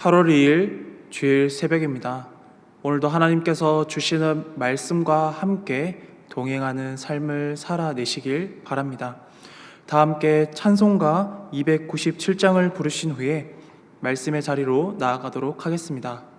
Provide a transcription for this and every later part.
8월 2일 주일 새벽입니다. 오늘도 하나님께서 주시는 말씀과 함께 동행하는 삶을 살아내시길 바랍니다. 다 함께 찬송가 297장을 부르신 후에 말씀의 자리로 나아가도록 하겠습니다.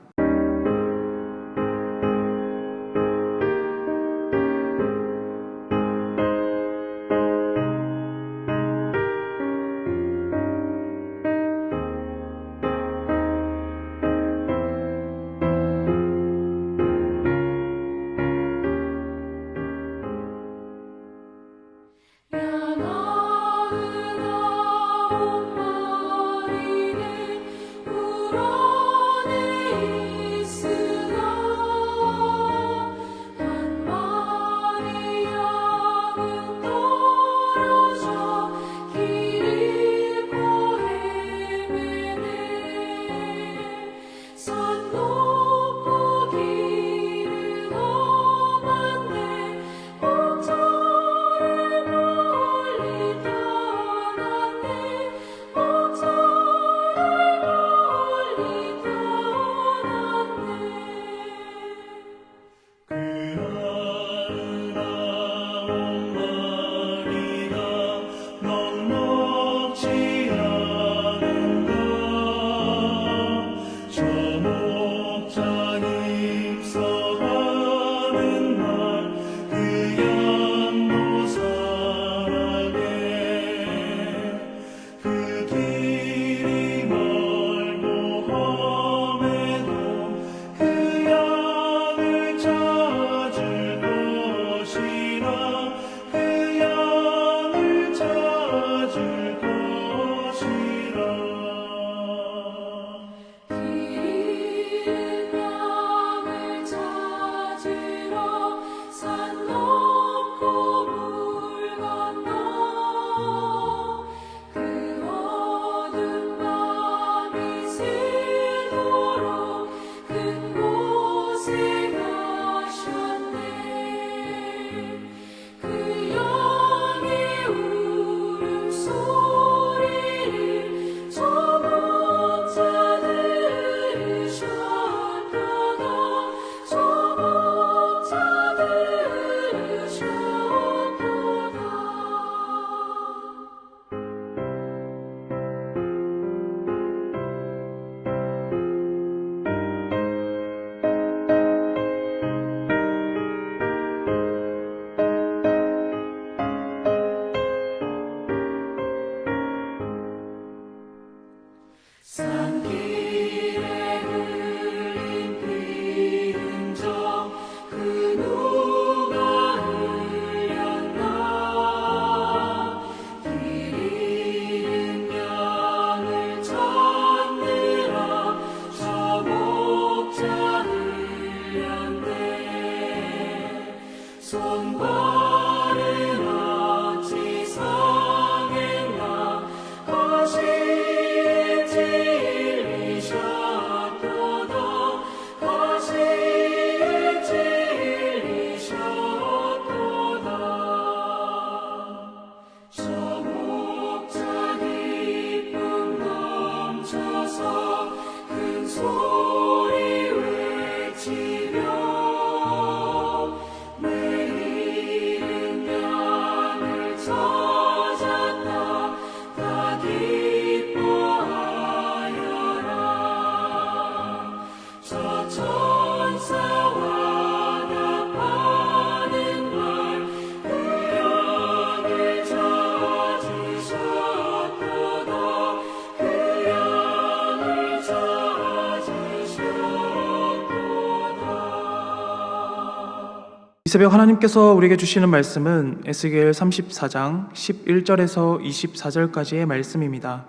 이 새벽 하나님께서 우리에게 주시는 말씀은 에스겔 34장 11절에서 24절까지의 말씀입니다.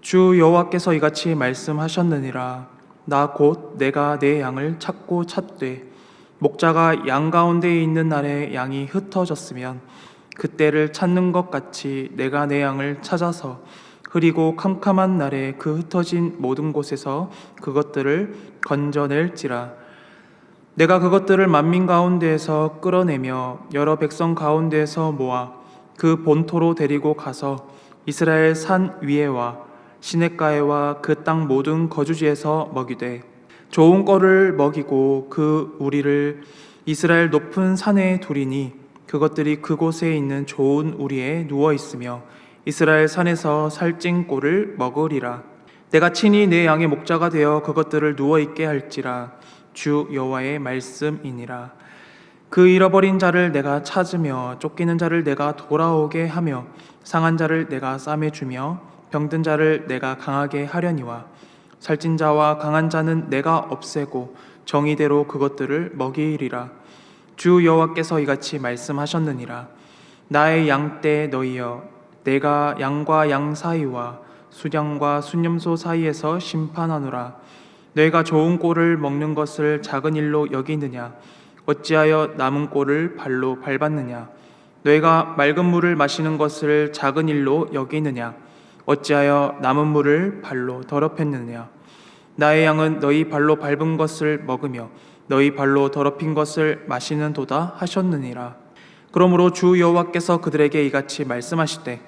주 여호와께서 이같이 말씀하셨느니라. 나 곧 내가 내 양을 찾고 찾되 목자가 양 가운데에 있는 날에 양이 흩어졌으면 그때를 찾는 것 같이 내가 내 양을 찾아서 흐리고 캄캄한 날에 그 흩어진 모든 곳에서 그것들을 건져낼지라. 내가 그것들을 만민 가운데에서 끌어내며 여러 백성 가운데에서 모아 그 본토로 데리고 가서 이스라엘 산 위에와 시냇가에와 그 땅 모든 거주지에서 먹이되 좋은 꼴을 먹이고 그 우리를 이스라엘 높은 산에 두리니 그것들이 그곳에 있는 좋은 우리에 누워 있으며 이스라엘 산에서 살찐 꼴을 먹으리라. 내가 친히 내 양의 목자가 되어 그것들을 누워 있게 할지라. 주 여호와의 말씀이니라. 그 잃어버린 자를 내가 찾으며 쫓기는 자를 내가 돌아오게 하며 상한 자를 내가 싸매주며 병든 자를 내가 강하게 하려니와 살찐 자와 강한 자는 내가 없애고 정의대로 그것들을 먹이리라. 주 여호와께서 이같이 말씀하셨느니라. 나의 양떼 너희여, 내가 양과 양 사이와 수양과 순념소 사이에서 심판하노라. 너희가 좋은 꼴을 먹는 것을 작은 일로 여기느냐? 어찌하여 남은 꼴을 발로 밟았느냐? 너희가 맑은 물을 마시는 것을 작은 일로 여기느냐? 어찌하여 남은 물을 발로 더럽혔느냐? 나의 양은 너희 발로 밟은 것을 먹으며 너희 발로 더럽힌 것을 마시는도다 하셨느니라. 그러므로 주 여호와께서 그들에게 이같이 말씀하시되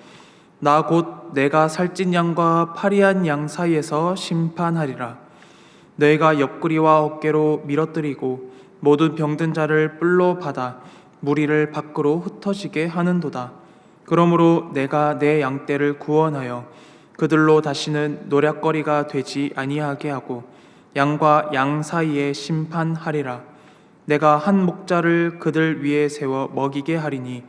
나 곧 내가 살찐 양과 파리한 양 사이에서 심판하리라. 너희가 옆구리와 어깨로 밀어뜨리고 모든 병든 자를 뿔로 받아 무리를 밖으로 흩어지게 하는도다. 그러므로 내가 내 양떼를 구원하여 그들로 다시는 노략거리가 되지 아니하게 하고 양과 양 사이에 심판하리라. 내가 한 목자를 그들 위에 세워 먹이게 하리니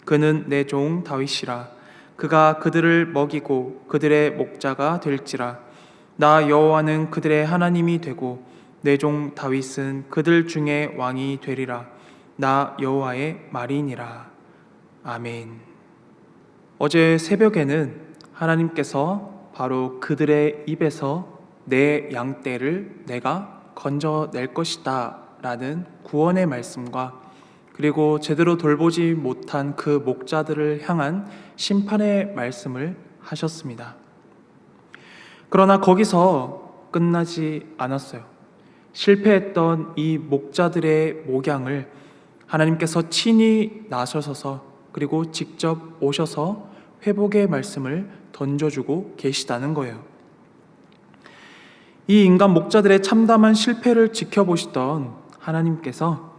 그는 내 종 다윗이라. 그가 그들을 먹이고 그들의 목자가 될지라. 나 여호와는 그들의 하나님이 되고 내 종 다윗은 그들 중에 왕이 되리라. 나 여호와의 말이니라. 아멘. 어제 새벽에는 하나님께서 바로 그들의 입에서 내 양떼를 내가 건져낼 것이다 라는 구원의 말씀과 그리고 제대로 돌보지 못한 그 목자들을 향한 심판의 말씀을 하셨습니다. 그러나 거기서 끝나지 않았어요. 실패했던 이 목자들의 목양을 하나님께서 친히 나서셔서 그리고 직접 오셔서 회복의 말씀을 던져주고 계시다는 거예요. 이 인간 목자들의 참담한 실패를 지켜보시던 하나님께서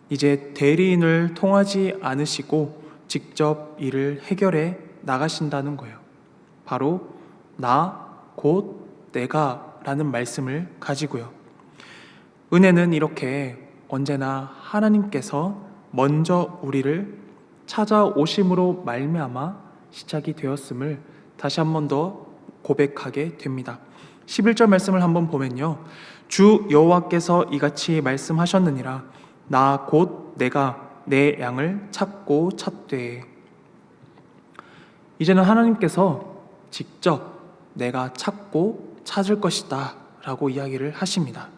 이제 대리인을 통하지 않으시고 직접 이를 해결해 나가신다는 거예요. 바로 나 곧 내가 라는 말씀을 가지고요. 은혜는 이렇게 언제나 하나님께서 먼저 우리를 찾아오심으로 말미암아 시작이 되었음을 다시 한 번 더 고백하게 됩니다. 11절 말씀을 한번 보면요. 주 여호와께서 이같이 말씀하셨느니라. 나 곧 내가 내 양을 찾고 찾되. 이제는 하나님께서 직접 내가 찾고 찾을 것이다 라고 이야기를 하십니다.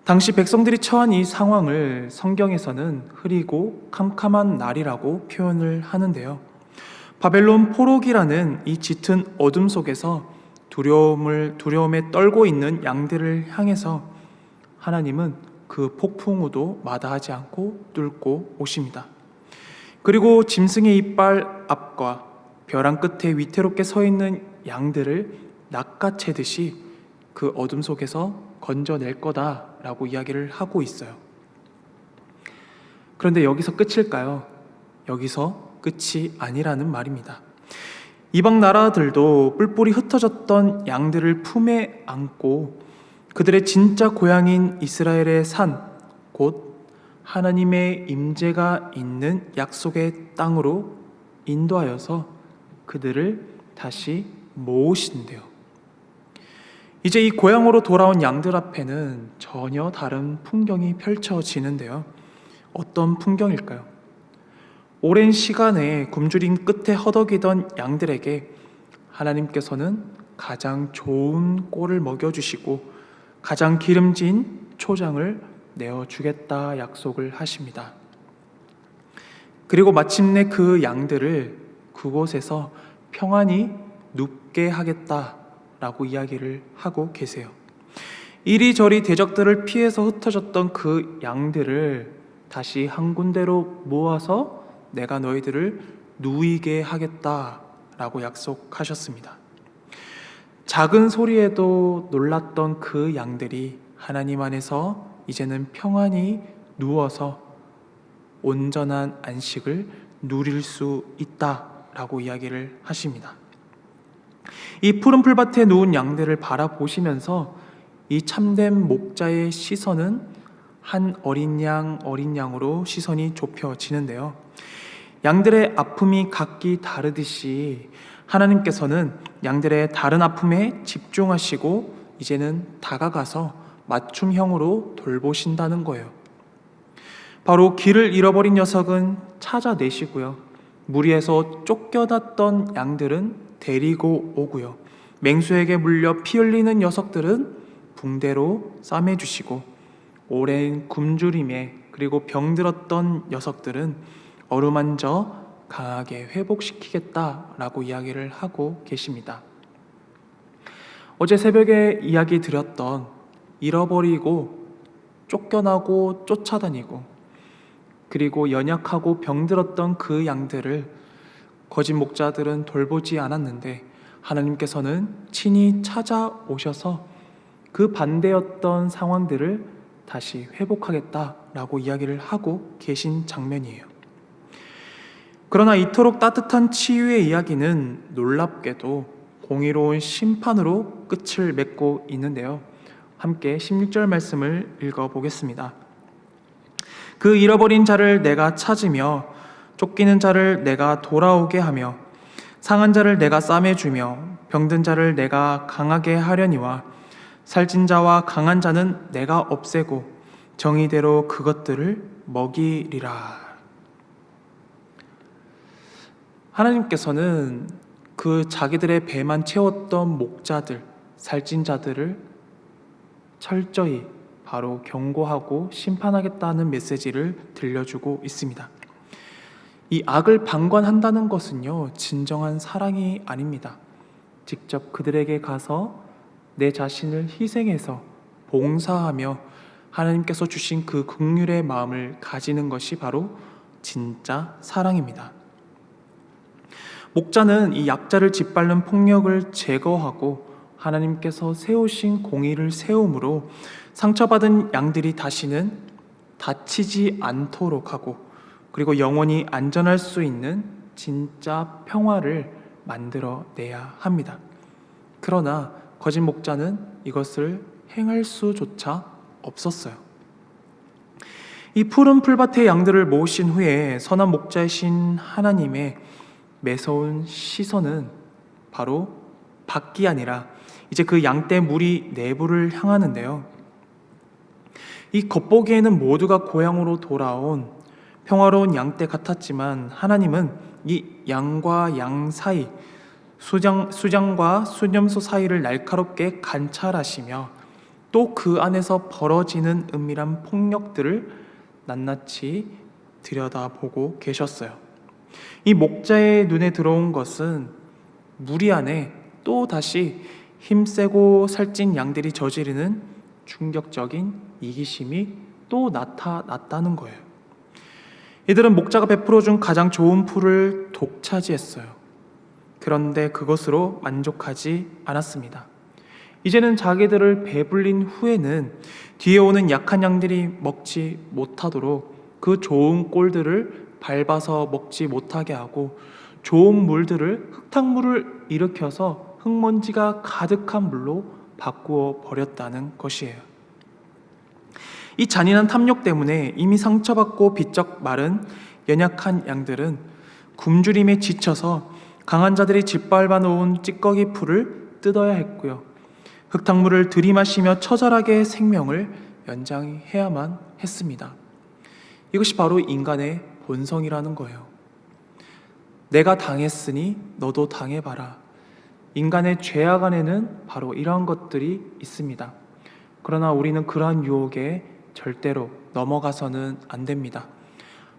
당시 백성들이 처한 이 상황을 성경에서는 흐리고 캄캄한 날이라고 표현을 하는데요. 바벨론 포로기라는 이 짙은 어둠 속에서 두려움에 떨고 있는 양들을 향해서 하나님은 그 폭풍우도 마다하지 않고 뚫고 오십니다. 그리고 짐승의 이빨 앞과 벼랑 끝에 위태롭게 서 있는 양들을 낚아채듯이 그 어둠 속에서 건져낼 거다라고 이야기를 하고 있어요. 그런데 여기서 끝일까요? 여기서 끝이 아니라는 말입니다. 이방 나라들도 뿔뿔이 흩어졌던 양들을 품에 안고 그들의 진짜 고향인 이스라엘의 산, 곧 하나님의 임재가 있는 약속의 땅으로 인도하여서 그들을 다시 모으신대요. 이제 이 고향으로 돌아온 양들 앞에는 전혀 다른 풍경이 펼쳐지는데요. 어떤 풍경일까요? 오랜 시간에 굶주림 끝에 허덕이던 양들에게 하나님께서는 가장 좋은 꼴을 먹여주시고 가장 기름진 초장을 내어주겠다 약속을 하십니다. 그리고 마침내 그 양들을 그곳에서 평안히 눕게 하겠다라고 이야기를 하고 계세요. 이리저리 대적들을 피해서 흩어졌던 그 양들을 다시 한 군데로 모아서 내가 너희들을 누이게 하겠다라고 약속하셨습니다. 작은 소리에도 놀랐던 그 양들이 하나님 안에서 이제는 평안히 누워서 온전한 안식을 누릴 수 있다라고 이야기를 하십니다. 이 푸른 풀밭에 누운 양들을 바라보시면서 이 참된 목자의 시선은 한 어린 양으로 시선이 좁혀지는데요. 양들의 아픔이 각기 다르듯이 하나님께서는 양들의 다른 아픔에 집중하시고 이제는 다가가서 맞춤형으로 돌보신다는 거예요. 바로 길을 잃어버린 녀석은 찾아내시고요. 무리에서 쫓겨났던 양들은 데리고 오고요. 맹수에게 물려 피 흘리는 녀석들은 붕대로 싸매주시고, 오랜 굶주림에 그리고 병들었던 녀석들은 어루만져 강하게 회복시키겠다라고 이야기를 하고 계십니다. 어제 새벽에 이야기 드렸던 잃어버리고 쫓겨나고 쫓아다니고 그리고 연약하고 병들었던 그 양들을 거짓 목자들은 돌보지 않았는데 하나님께서는 친히 찾아오셔서 그 반대였던 상황들을 다시 회복하겠다라고 이야기를 하고 계신 장면이에요. 그러나 이토록 따뜻한 치유의 이야기는 놀랍게도 공의로운 심판으로 끝을 맺고 있는데요. 함께 16절 말씀을 읽어보겠습니다. 그 잃어버린 자를 내가 찾으며 쫓기는 자를 내가 돌아오게 하며 상한 자를 내가 싸매주며 병든 자를 내가 강하게 하려니와 살찐 자와 강한 자는 내가 없애고 정의대로 그것들을 먹이리라. 하나님께서는 그 자기들의 배만 채웠던 목자들, 살찐 자들을 철저히 바로 경고하고 심판하겠다는 메시지를 들려주고 있습니다. 이 악을 방관한다는 것은요, 진정한 사랑이 아닙니다. 직접 그들에게 가서 내 자신을 희생해서 봉사하며 하나님께서 주신 그 긍휼의 마음을 가지는 것이 바로 진짜 사랑입니다. 목자는 이 약자를 짓밟는 폭력을 제거하고 하나님께서 세우신 공의를 세움으로 상처받은 양들이 다시는 다치지 않도록 하고 그리고 영원히 안전할 수 있는 진짜 평화를 만들어내야 합니다. 그러나 거짓 목자는 이것을 행할 수조차 없었어요. 이 푸른 풀밭의 양들을 모으신 후에 선한 목자이신 하나님의 매서운 시선은 바로 밖이 아니라 이제 그 양떼 무리 내부를 향하는데요. 이 겉보기에는 모두가 고향으로 돌아온 평화로운 양떼 같았지만 하나님은 이 양과 양 사이, 수장과 수념소 사이를 날카롭게 관찰하시며 또 그 안에서 벌어지는 은밀한 폭력들을 낱낱이 들여다보고 계셨어요. 이 목자의 눈에 들어온 것은 무리 안에 또 다시 힘세고 살찐 양들이 저지르는 충격적인 이기심이 또 나타났다는 거예요. 이들은 목자가 베풀어준 가장 좋은 풀을 독차지했어요. 그런데 그것으로 만족하지 않았습니다. 이제는 자기들을 배불린 후에는 뒤에 오는 약한 양들이 먹지 못하도록 그 좋은 꼴들을 밟아서 먹지 못하게 하고 좋은 물들을 흙탕물을 일으켜서 흙먼지가 가득한 물로 바꾸어 버렸다는 것이에요. 이 잔인한 탐욕 때문에 이미 상처받고 비쩍 마른 연약한 양들은 굶주림에 지쳐서 강한 자들이 짓밟아 놓은 찌꺼기 풀을 뜯어야 했고요. 흙탕물을 들이마시며 처절하게 생명을 연장해야만 했습니다. 이것이 바로 인간의 본성이라는 거예요. 내가 당했으니 너도 당해봐라. 인간의 죄악 안에는 바로 이러한 것들이 있습니다. 그러나 우리는 그러한 유혹에 절대로 넘어가서는 안 됩니다.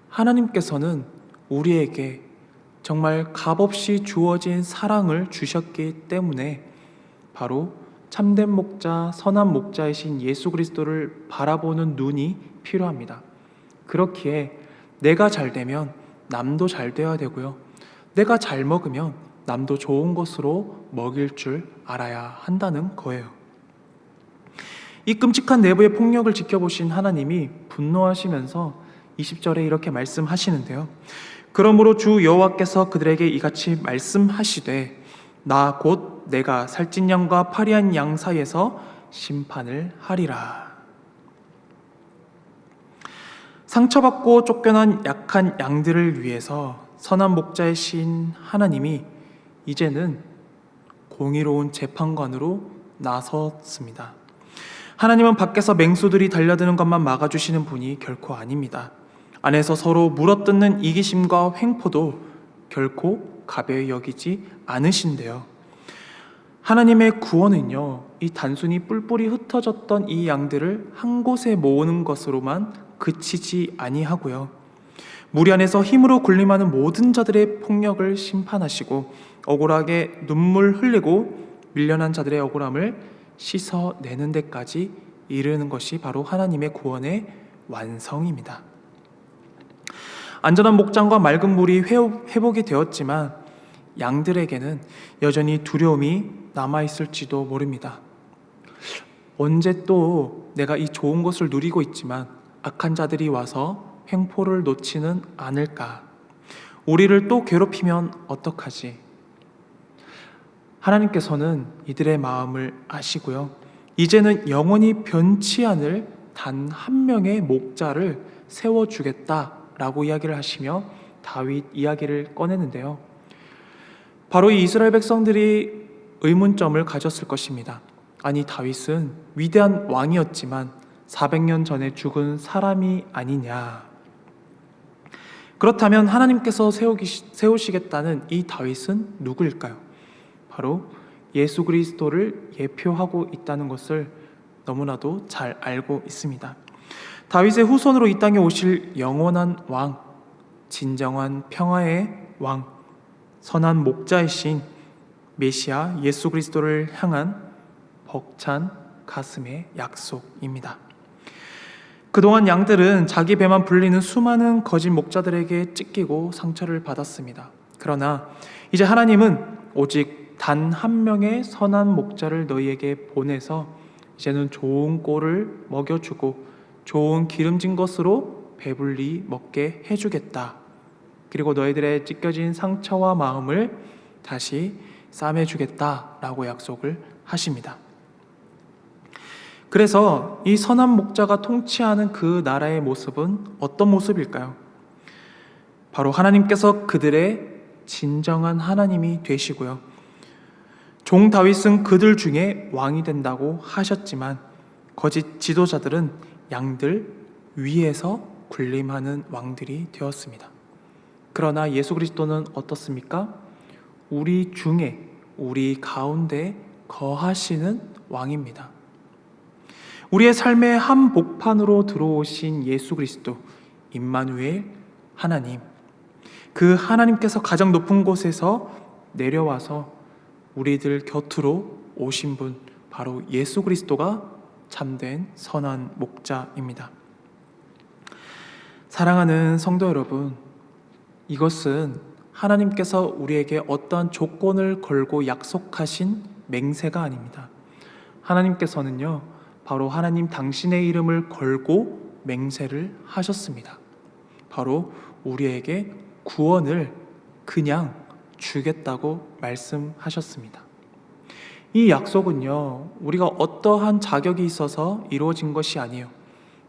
하나님께서는 우리에게 정말 값없이 주어진 사랑을 주셨기 때문에 바로 참된 목자, 선한 목자이신 예수 그리스도를 바라보는 눈이 필요합니다. 그렇기에 내가 잘 되면 남도 잘 되어야 되고요. 내가 잘 먹으면 남도 좋은 것으로 먹일 줄 알아야 한다는 거예요. 이 끔찍한 내부의 폭력을 지켜보신 하나님이 분노하시면서 20절에 이렇게 말씀하시는데요. 그러므로 주 여호와께서 그들에게 이같이 말씀하시되 나 곧 내가 살찐 양과 파리한 양 사이에서 심판을 하리라. 상처받고 쫓겨난 약한 양들을 위해서 선한 목자이신 하나님이 이제는 공의로운 재판관으로 나섰습니다. 하나님은 밖에서 맹수들이 달려드는 것만 막아주시는 분이 결코 아닙니다. 안에서 서로 물어뜯는 이기심과 횡포도 결코 가벼이 여기지 않으신데요. 하나님의 구원은요, 이 단순히 뿔뿔이 흩어졌던 이 양들을 한 곳에 모으는 것으로만 그치지 아니하고요. 무리 안에서 힘으로 군림하는 모든 자들의 폭력을 심판하시고 억울하게 눈물 흘리고 밀려난 자들의 억울함을 씻어내는 데까지 이르는 것이 바로 하나님의 구원의 완성입니다. 안전한 목장과 맑은 물이 회복이 되었지만 양들에게는 여전히 두려움이 남아있을지도 모릅니다. 언제 또 내가 이 좋은 것을 누리고 있지만 악한 자들이 와서 횡포를 놓지는 않을까? 우리를 또 괴롭히면 어떡하지? 하나님께서는 이들의 마음을 아시고요. 이제는 영원히 변치 않을 단 한 명의 목자를 세워주겠다라고 이야기를 하시며 다윗 이야기를 꺼내는데요. 바로 이 이스라엘 백성들이 의문점을 가졌을 것입니다. 아니, 다윗은 위대한 왕이었지만 400년 전에 죽은 사람이 아니냐. 그렇다면 하나님께서 세우시겠다는 이 다윗은 누구일까요? 바로 예수 그리스도를 예표하고 있다는 것을 너무나도 잘 알고 있습니다. 다윗의 후손으로 이 땅에 오실 영원한 왕, 진정한 평화의 왕, 선한 목자이신 메시아 예수 그리스도를 향한 벅찬 가슴의 약속입니다. 그동안 양들은 자기 배만 불리는 수많은 거짓 목자들에게 찢기고 상처를 받았습니다. 그러나 이제 하나님은 오직 단 한 명의 선한 목자를 너희에게 보내서 이제는 좋은 꼴을 먹여주고 좋은 기름진 것으로 배불리 먹게 해주겠다. 그리고 너희들의 찢겨진 상처와 마음을 다시 싸매주겠다라고 약속을 하십니다. 그래서 이 선한 목자가 통치하는 그 나라의 모습은 어떤 모습일까요? 바로 하나님께서 그들의 진정한 하나님이 되시고요. 종 다윗은 그들 중에 왕이 된다고 하셨지만 거짓 지도자들은 양들 위에서 군림하는 왕들이 되었습니다. 그러나 예수 그리스도는 어떻습니까? 우리 중에, 우리 가운데 거하시는 왕입니다. 우리의 삶의 한복판으로 들어오신 예수 그리스도, 임마누엘 하나님, 그 하나님께서 가장 높은 곳에서 내려와서 우리들 곁으로 오신 분, 바로 예수 그리스도가 참된 선한 목자입니다. 사랑하는 성도 여러분, 이것은 하나님께서 우리에게 어떠한 조건을 걸고 약속하신 맹세가 아닙니다. 하나님께서는요, 바로 하나님 당신의 이름을 걸고 맹세를 하셨습니다. 바로 우리에게 구원을 그냥 주겠다고 말씀하셨습니다. 이 약속은요, 우리가 어떠한 자격이 있어서 이루어진 것이 아니에요.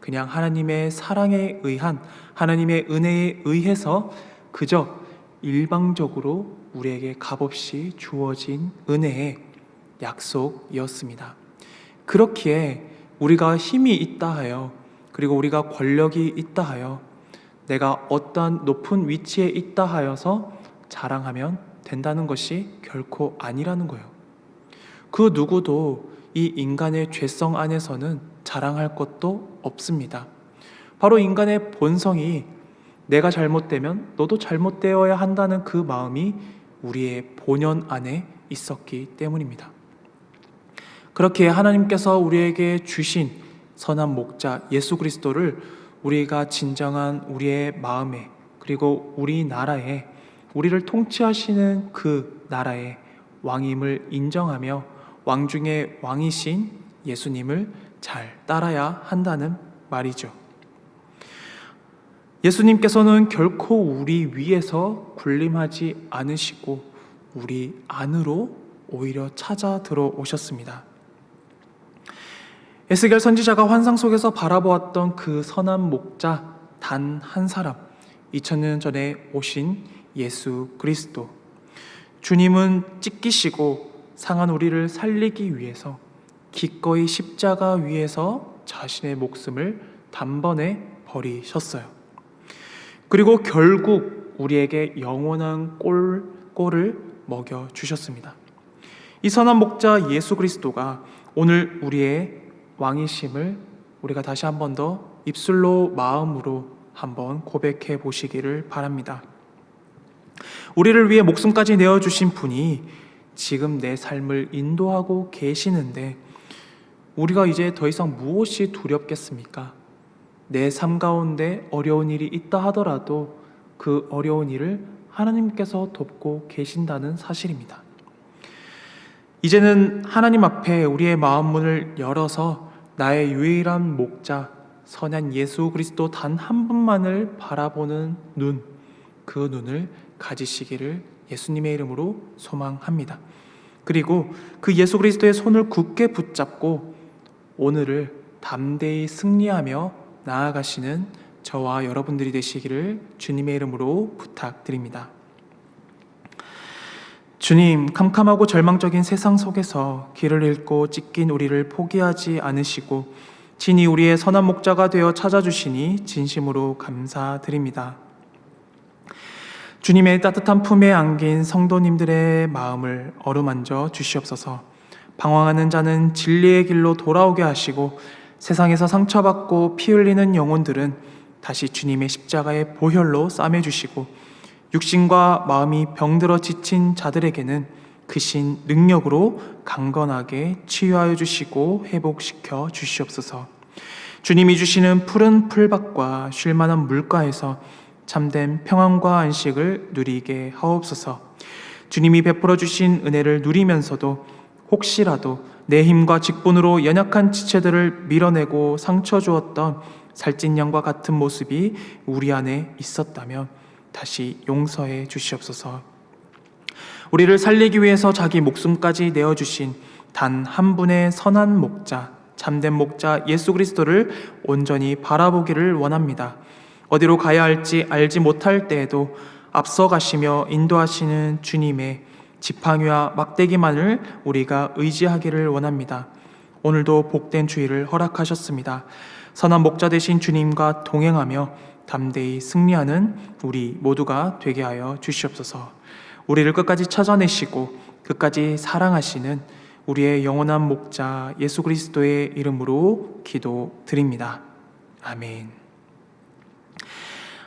그냥 하나님의 사랑에 의한, 하나님의 은혜에 의해서 그저 일방적으로 우리에게 값없이 주어진 은혜의 약속이었습니다. 그렇기에 우리가 힘이 있다 하여, 그리고 우리가 권력이 있다 하여, 내가 어떠한 높은 위치에 있다 하여서 자랑하면 된다는 것이 결코 아니라는 거예요. 그 누구도 이 인간의 죄성 안에서는 자랑할 것도 없습니다. 바로 인간의 본성이 내가 잘못되면 너도 잘못되어야 한다는 그 마음이 우리의 본연 안에 있었기 때문입니다. 그렇게 하나님께서 우리에게 주신 선한 목자 예수 그리스도를 우리가 진정한 우리의 마음에, 그리고 우리나라에, 우리를 통치하시는 그 나라의 왕임을 인정하며 왕 중에 왕이신 예수님을 잘 따라야 한다는 말이죠. 예수님께서는 결코 우리 위에서 군림하지 않으시고 우리 안으로 오히려 찾아 들어오셨습니다. 에스겔 선지자가 환상 속에서 바라보았던 그 선한 목자 단 한 사람, 2000년 전에 오신 예수 그리스도. 주님은 찢기시고 상한 우리를 살리기 위해서 기꺼이 십자가 위에서 자신의 목숨을 단번에 버리셨어요. 그리고 결국 우리에게 영원한 꼴을 먹여주셨습니다. 이 선한 목자 예수 그리스도가 오늘 우리의 왕이심을 우리가 다시 한 번 더 입술로 마음으로 한번 고백해 보시기를 바랍니다. 우리를 위해 목숨까지 내어주신 분이 지금 내 삶을 인도하고 계시는데 우리가 이제 더 이상 무엇이 두렵겠습니까? 내 삶 가운데 어려운 일이 있다 하더라도 그 어려운 일을 하나님께서 돕고 계신다는 사실입니다. 이제는 하나님 앞에 우리의 마음 문을 열어서 나의 유일한 목자 선한 예수 그리스도 단 한 분만을 바라보는 눈, 그 눈을 가지시기를 예수님의 이름으로 소망합니다. 그리고 그 예수 그리스도의 손을 굳게 붙잡고 오늘을 담대히 승리하며 나아가시는 저와 여러분들이 되시기를 주님의 이름으로 부탁드립니다. 주님, 캄캄하고 절망적인 세상 속에서 길을 잃고 찢긴 우리를 포기하지 않으시고 친히 우리의 선한 목자가 되어 찾아주시니 진심으로 감사드립니다. 주님의 따뜻한 품에 안긴 성도님들의 마음을 어루만져 주시옵소서. 방황하는 자는 진리의 길로 돌아오게 하시고 세상에서 상처받고 피 흘리는 영혼들은 다시 주님의 십자가의 보혈로 싸매주시고 육신과 마음이 병들어 지친 자들에게는 크신 능력으로 강건하게 치유하여 주시고 회복시켜 주시옵소서. 주님이 주시는 푸른 풀밭과 쉴만한 물가에서 참된 평안과 안식을 누리게 하옵소서. 주님이 베풀어 주신 은혜를 누리면서도 혹시라도 내 힘과 직분으로 연약한 지체들을 밀어내고 상처 주었던 살찐 양과 같은 모습이 우리 안에 있었다면 다시 용서해 주시옵소서. 우리를 살리기 위해서 자기 목숨까지 내어주신 단 한 분의 선한 목자, 참된 목자 예수 그리스도를 온전히 바라보기를 원합니다. 어디로 가야 할지 알지 못할 때에도 앞서가시며 인도하시는 주님의 지팡이와 막대기만을 우리가 의지하기를 원합니다. 오늘도 복된 주의를 허락하셨습니다. 선한 목자 되신 주님과 동행하며 담대히 승리하는 우리 모두가 되게 하여 주시옵소서. 우리를 끝까지 찾아내시고 끝까지 사랑하시는 우리의 영원한 목자 예수 그리스도의 이름으로 기도드립니다. 아멘.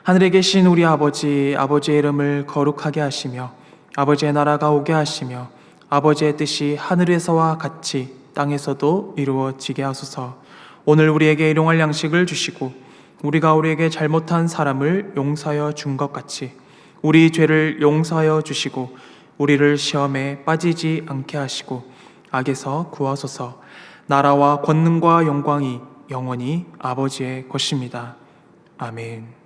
하늘에 계신 우리 아버지, 아버지의 이름을 거룩하게 하시며 아버지의 나라가 오게 하시며 아버지의 뜻이 하늘에서와 같이 땅에서도 이루어지게 하소서. 오늘 우리에게 일용할 양식을 주시고 우리가 우리에게 잘못한 사람을 용서하여 준 것 같이 우리 죄를 용서하여 주시고 우리를 시험에 빠지지 않게 하시고 악에서 구하소서. 나라와 권능과 영광이 영원히 아버지의 것입니다. 아멘.